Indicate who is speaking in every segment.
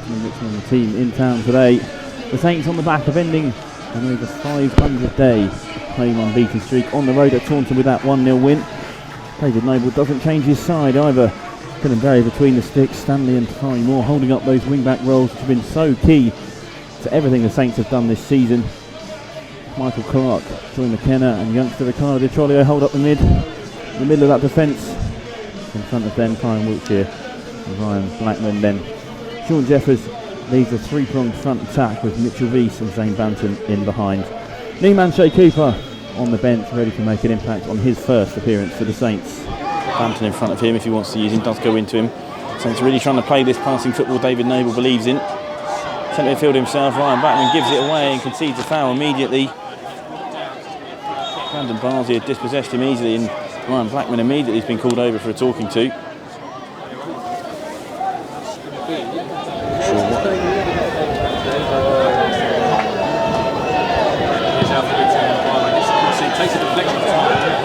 Speaker 1: Hampton Richmond team in town today. The Saints on the back of ending an over 500-day home unbeaten streak on the road at Taunton with that 1-0 win. David Noble doesn't change his side either. Couldn't vary between the sticks. Stanley and Ty Moore holding up those wing-back roles which have been so key to everything the Saints have done this season. Michael Clark, Joy McKenna and youngster Ricardo Di Trollio hold up the middle of that defence. In front of them, Kyle Wiltshire and Ryan Blackman. Then Sean Jeffers leads a three-pronged front attack with Mitchell Rees and Zane Banton in behind. Neiman Shea Cooper on the bench, ready to make an impact on his first appearance for the Saints.
Speaker 2: Banton in front of him, if he wants to use him, does go into him. Saints really trying to play this passing football David Noble believes in. Centre midfield himself, Ryan Blackman gives it away and concedes a foul immediately. Brandon Barsley had dispossessed him easily and Ryan Blackman immediately has been called over for a talking to.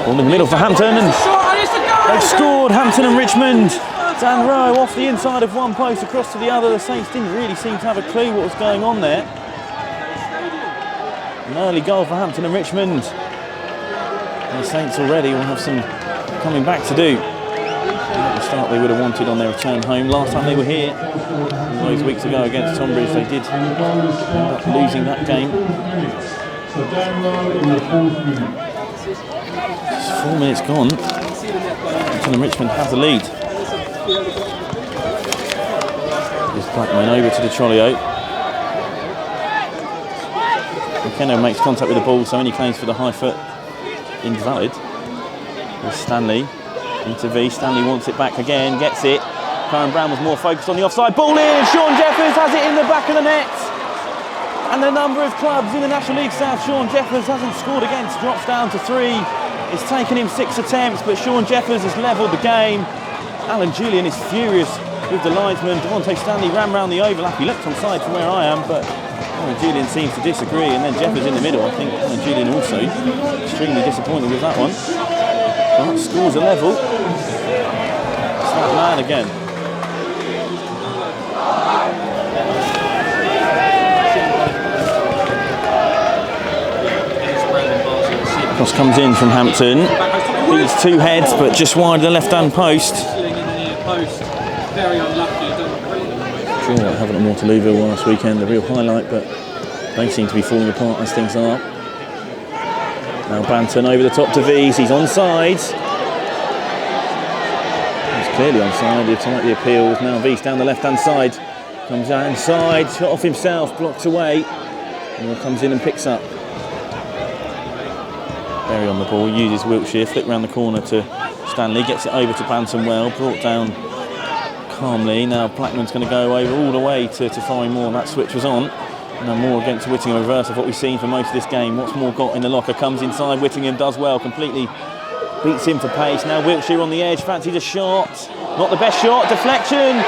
Speaker 2: Ball in the middle for Hampton and they've scored, Hampton and Richmond. Dan Rowe off the inside of one post across to the other. The Saints didn't really seem to have a clue what was going on there. An early goal for Hampton and Richmond. And the Saints already will have some coming back to do. At the start they would have wanted on their return home. Last time they were here, those weeks ago against Tonbridge, they did end up losing that game. Just 4 minutes gone. Hampton and Richmond have the lead. Here's Blackman over to Di Trollio. McKenna makes contact with the ball, so any claims for the high foot invalid. There's Stanley into V. Stanley wants it back again, gets it. Karen Brown was more focused on the offside. Ball in, Sean Jeffers has it in the back of the net. And the number of clubs in the National League South Sean Jeffers hasn't scored against drops down to 3. It's taken him 6 attempts, but Sean Jeffers has levelled the game. Alan Julian is furious with the linesman. Devontae Stanley ran round the overlap. He looked on side from where I am, but Alan Julian seems to disagree. And then Jeffers in the middle. I think Alan Julian also extremely disappointed with that one. But scores a level. It's that man again. Cross comes in from Hampton. Beats two heads, but just wide of the left-hand post.
Speaker 3: Very unlucky.
Speaker 2: Sure, having at Waterlooville last weekend, the real highlight, but they seem to be falling apart as things are. Now Banton over the top to Vees. He's onside. He's clearly onside. He'll take the appeals. Now Vees down the left-hand side. Comes down inside, shot off himself, blocked away. And comes in and picks up. Berry on the ball, uses Wiltshire, flick round the corner to Stanley, gets it over to Banton well, brought down calmly. Now Blackman's going to go over all the way to Foy Moore. That switch was on. Now Moore against Whittingham, reverse of what we've seen for most of this game. What's Moore got in the locker? Comes inside, Whittingham does well, completely beats him for pace. Now Wiltshire on the edge, fancies a shot. Not the best shot, deflection.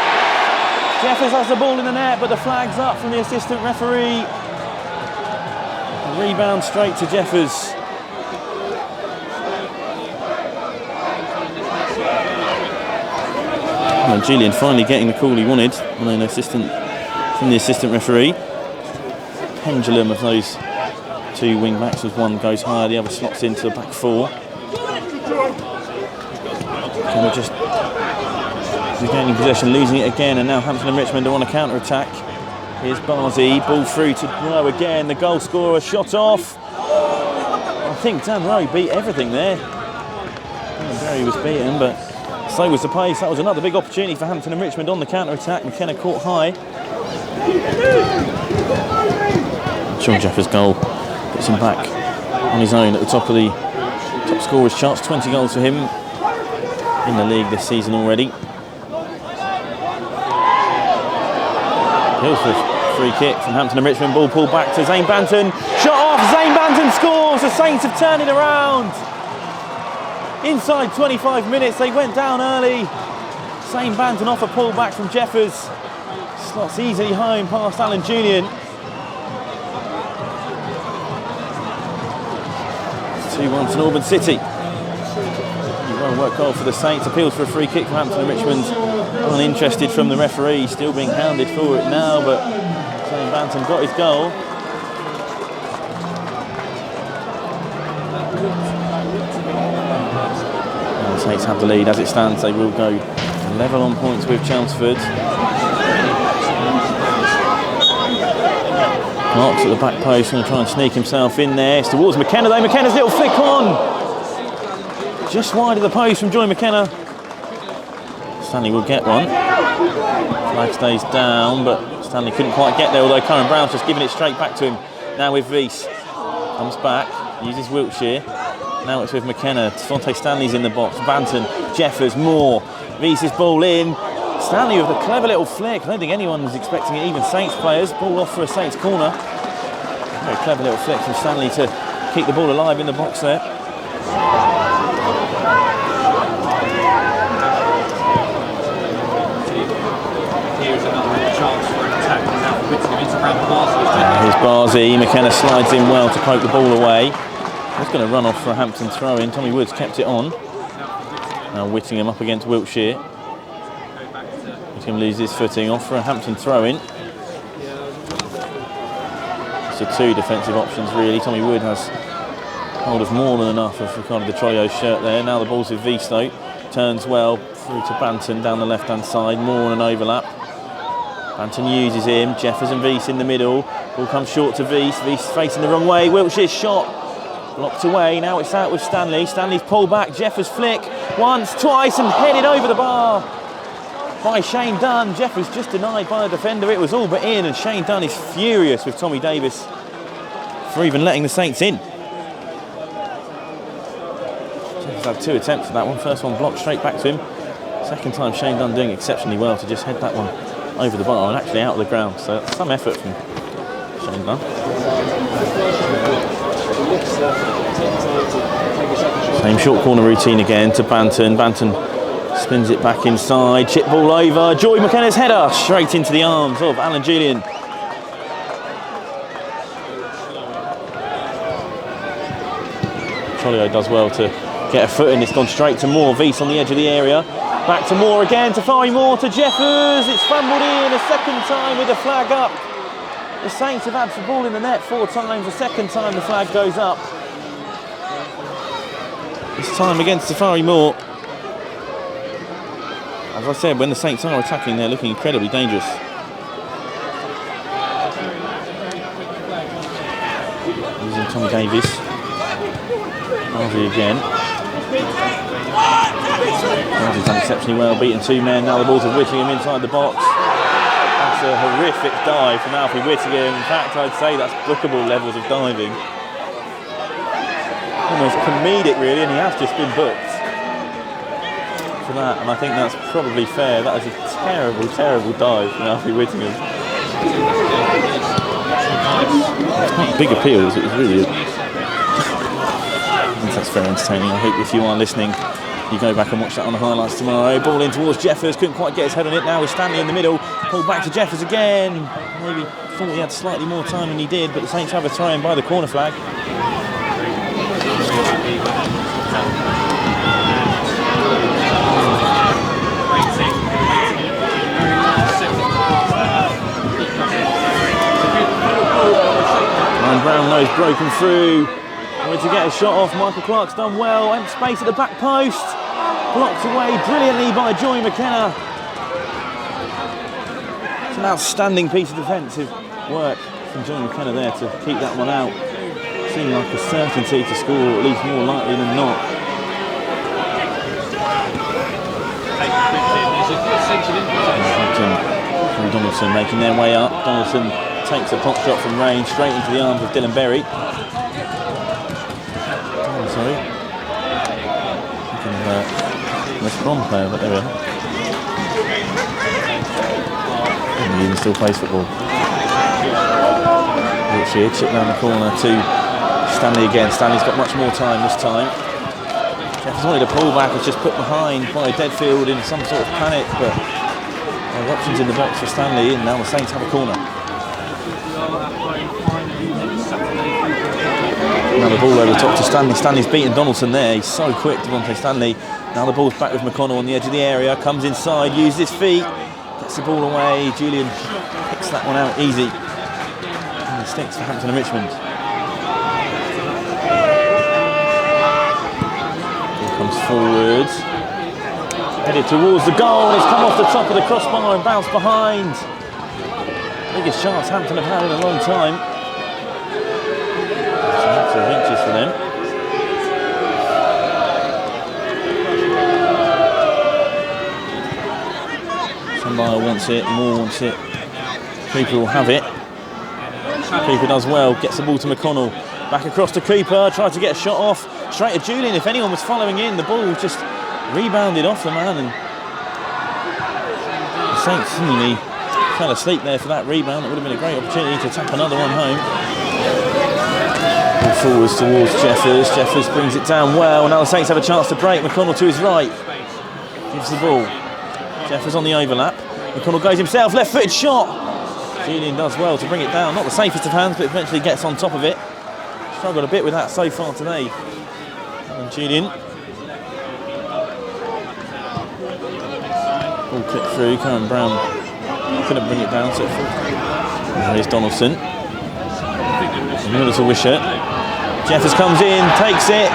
Speaker 2: Jeffers has the ball in the net, but the flag's up from the assistant referee. A rebound straight to Jeffers. Well, Julian finally getting the call he wanted on an assistant from the assistant referee. Pendulum of those two wing backs as one goes higher, the other slots into the back four. Kind of just regaining possession, losing it again, and now Hampton and Richmond are on a counter attack. Here's Barzy, ball through to Rowe again, the goal scorer shot off. I think Dan Rowe beat everything there. Barry was beaten, but so was the pace. That was another big opportunity for Hampton and Richmond on the counter-attack. McKenna caught high. Sean Jeffers' goal puts him back on his own at the top of the top scorers charts. 20 goals for him in the league this season already. Hills for a free kick from Hampton and Richmond. Ball pulled back to Zane Banton. Shot off. Zane Banton scores. The Saints have turned it around. Inside 25 minutes, they went down early. Zane Banton off a pull back from Jeffers. Slots easily home past Alan Julian. 2-1 to Northern City. Well worked goal for the Saints. Appeals for a free kick from Hampton and Richmond. uninterested from the referee, still being hounded for it now, but Shane Banton got his goal. And the Saints have the lead. As it stands, they will go level on points with Chelmsford. Marks at the back post, going to try and sneak himself in there. It's towards McKenna though. McKenna's little flick on! Just wide of the post from Joy McKenna. Stanley will get one. Flag stays down, but Stanley couldn't quite get there, although Karen Brown's just giving it straight back to him. Now with Wiese. Comes back, uses Wiltshire. Now it's with McKenna. Fonte Stanley's in the box. Banton, Jeffers, Moore. Wiese's ball in. Stanley with a clever little flick. I don't think anyone was expecting it, even Saints players. Ball off for a Saints corner. Very clever little flick from Stanley to keep the ball alive in the box there.
Speaker 3: Here's another chance for an attack now for Whittingham into around Barsey.
Speaker 2: Here's Barsey. McKenna slides in well to poke the ball away. It's going to run off for a Hampton throw-in. Tommy Woods kept it on. Now Whittingham up against Wiltshire. Whittingham loses footing, off for a Hampton throw-in. So two defensive options really. Tommy Wood has hold of more than enough of Ricardo Di Troglio's shirt there. Now the ball's with Wiese. Turns well through to Banton down the left-hand side. More on an overlap. Banton uses him. Jeffers and Wiese in the middle. Ball comes short to Wiese. Wiese facing the wrong way. Wiltshire's shot blocked away. Now it's out with Stanley. Stanley's pulled back. Jeffers flick once, twice, and headed over the bar by Shane Dunn. Jeffers just denied by the defender. It was all but in, and Shane Dunn is furious with Tommy Davis for even letting the Saints in. Jeffers had two attempts at that one. First one blocked straight back to him. Second time Shane Dunn doing exceptionally well to just head that one over the bar and actually out of the ground. So that's some effort from Shane Dunn. Same short corner routine again to Banton. Banton spins it back inside. Chip ball over. Joy McKenna's header straight into the arms of Alan Julian. Troglio does well to get a foot in. It's gone straight to Moore. Wiese on the edge of the area. Back to Moore again. Tafari Moore to Jeffers. It's fumbled in a second time with the flag up. The Saints have had the ball in the net 4 times. The second time the flag goes up. This time against Tafari Moore. As I said, when the Saints are attacking, they're looking incredibly dangerous. Using Tommy Davis. Harvey again. Harvey's done exceptionally well, beating 2 men. Now the ball's with Whittingham inside the box. That's a horrific dive from Alfie Whittingham. In fact, I'd say that's bookable levels of diving. Almost comedic really, and he has just been booked for that, and I think that's probably fair. That is a terrible, terrible dive from Alfie Whittingham. It's quite big appeals, it was really I think that's very entertaining. I hope if you are listening, you go back and watch that on the highlights tomorrow. Ball in towards Jeffers, couldn't quite get his head on it. Now with Stanley in the middle, pulled back to Jeffers again. Maybe thought he had slightly more time than he did, but the Saints have a throw-in by the corner flag. Ryan Brown knows broken through. Wanted to get a shot off. Michael Clark's done well. Empty space at the back post. Blocked away brilliantly by Joy McKenna. It's an outstanding piece of defensive work from Joy McKenna there to keep that one out. Seemed like a certainty to score, or at least more likely than not. From Donaldson making their way up. Donaldson takes a pop shot from range straight into the arms of Dylan Berry. Oh, sorry. West Brom player, but there we are. He even still plays football. Wiltshire chip down the corner to Stanley again. Stanley's got much more time this time. Jeffers wanted a pull back, was just put behind by Deadfield in some sort of panic, but there are options in the box for Stanley, and now the Saints have a corner. Now the ball over the top to Stanley. Stanley's beaten Donaldson there. He's so quick, Devontae Stanley. Now the ball's back with McConnell on the edge of the area. Comes inside, uses his feet. Gets the ball away. Julian picks that one out easy. And it sticks for Hampton and Richmond. Ball comes forward. Headed towards the goal. It's come off the top of the crossbar and bounced behind. Biggest chance Hampton have had in a long time. So inches for them. Somebody wants it, Moore wants it. Cooper will have it. Cooper does well, gets the ball to McConnell. Back across to Cooper, tried to get a shot off. Straight to Julian. If anyone was following in, the ball just rebounded off the man, and the Saints seemingly fell asleep there for that rebound. It would have been a great opportunity to tap another one home. Ball forwards towards Jeffers. Jeffers brings it down well. Now the Saints have a chance to break. McConnell to his right. Gives the ball. Jeffers on the overlap. McConnell goes himself. Left-footed shot. Julian does well to bring it down. Not the safest of hands, but eventually gets on top of it. Struggled a bit with that so far today. And Julian. Ball clipped through. Karen Brown couldn't bring it down, so here's Donaldson. Middle to Wishart. Jeffers comes in, takes it.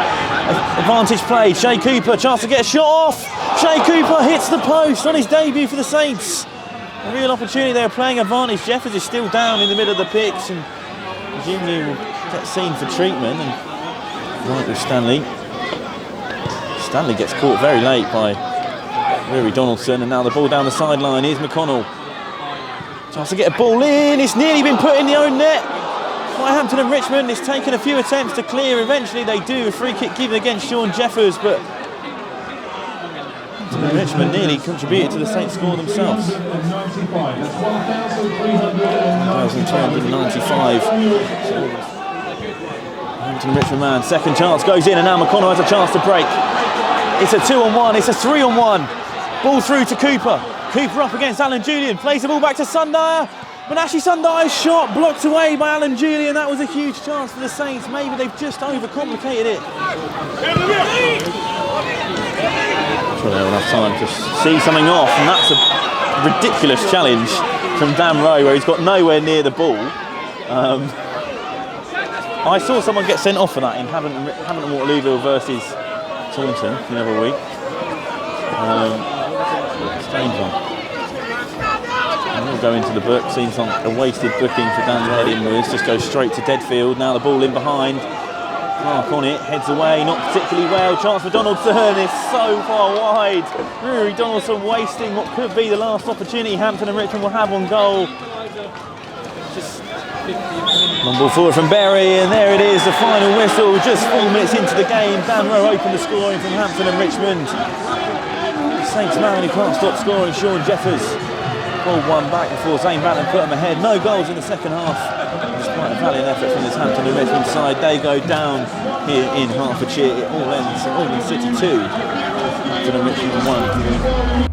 Speaker 2: Advantage play. Shea Cooper, chance to get a shot off. Shea Cooper hits the post on his debut for the Saints. A real opportunity. They are playing advantage. Jeffers is still down in the middle of the pitch, and presumably will get seen for treatment. And right with Stanley. Stanley gets caught very late by Rory Donaldson, and now the ball down the sideline. Here's McConnell. Chance to get a ball in. It's nearly been put in the own net by Hampton and Richmond. It's taken a few attempts to clear. Eventually they do. A free kick given against Sean Jeffers, but Hampton and Richmond nearly contributed to the Saints score themselves. 1,295. Hampton and Richmond man. Second chance goes in, and now McConnell has a chance to break. It's a 2-on-1. It's a 3-on-1. Ball through to Cooper. Cooper up against Alan Julian, plays the ball back to Sundyer. Manasseh Sundyer's shot blocked away by Alan Julian. That was a huge chance for the Saints. Maybe they've just overcomplicated it. Sure, they have enough time to see something off, and that's a ridiculous challenge from Dan Rowe, where he's got nowhere near the ball. I saw someone get sent off for that in Hampton and Waterlooville versus Taunton the other week. Strange one. And we'll go into the book. Seems like a wasted booking for Dan's head inwards. Just goes straight to Deadfield. Now the ball in behind. Mark on it. Heads away. Not particularly well. Chance for Donaldson. It's so far wide. Rory Donaldson wasting what could be the last opportunity Hampton and Richmond will have on goal. Just long ball forward from Berry, and there it is. The final whistle. Just 4 minutes into the game. Dan Rowe opened the scoring from Hampton and Richmond. Saints man who can't stop scoring, Sean Jeffers. Ball one back before Zane Bannon put them ahead. No goals in the second half. Despite a valiant effort from this Hampton and Richmond side, they go down here in Hertfordshire. It all ends at Albans City 2. Hampton and Richmond 1.